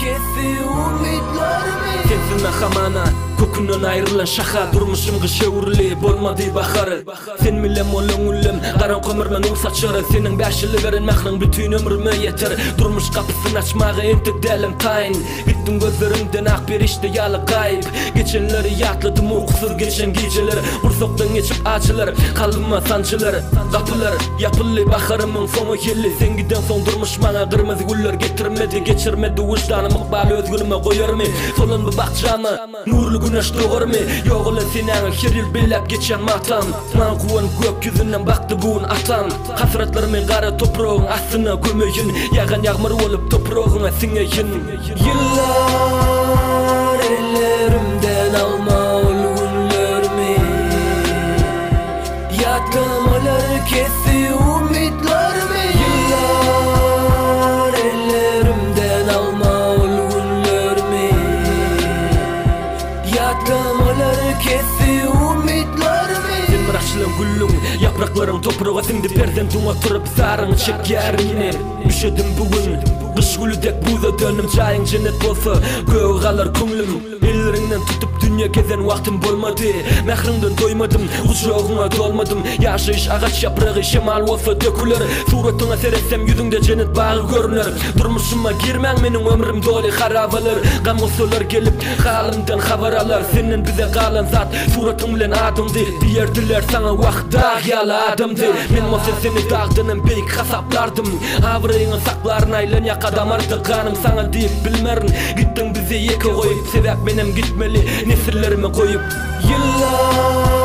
kesi umidlarimi. Sensin ahamana kökünden ayrılan şaha, durmuşum gışevurli bolmadı baharı. Sen millem olan ullem qaran kömürmen ul saçarı. Senin 5 yılı veren mehrin bütün ömrüme yeter. Durmuş kapısını açmağı entik delim tayin. Gittin gözlerimden ak bir işte yalı kayıp. Geçenleri yatladım uykusuz geçen geceler. Bursoktan geçip acılar kalbıma sancılar. Kapılar yapıllı baharımın sonu kelli. Sen giden son durmuş bana kırmızı güller getirmedi. Geçirmedi vicdanımı bağlı özgürüme koyar mı? Solun bu bakacağımı nurlu güneş doğar mı? Yok olan senin her yıl belep geçen matam. Man kuvan gökyüzünden baktı bugün atam. Hasretlerimi kara toprağın aslına gömeyin. Yağan yağmur olup toprağına sineyin. Yıllar ellerimden alma ol günlerimi. Yatlamaları kesi umidlarimi. Yıllar ellerimden alma ol günlerimi. Yatlamaları kesi umidlarimi. Sen mıraşılan güllüm, yapraklarım toprağa sindi. Berden tuma turup sarın şekerini. Üşedim bugün, kış gülü dek buza dönüm. Çayın cennet bolsa, göğü kalır kümlüm. Ellerinden tutup dünya gezen vaktim bolmadı. Mehrinden doymadım, kucağına dolmadım. Yaşayış ağaç yaprağı şemal olsa dökülür. Suratına seretsem yüzünde cennet bağı görünür. Durmuşuma girmen benim ömrüm dolu harabalar. Gamosolar gelip halimden haber alır. Senin bize kalan zat suratım bilen adımdı. Diyerdiler sana vakt dağyalı adımdı. Men olsa seni dağdının beyik hasaplardım. Avrayını saklarına aylan yakadam artık kanım sana deyip bilmerin. Gittin bize yeke koyup sebep benim gitmeli nesillerimi koyup. Yıllar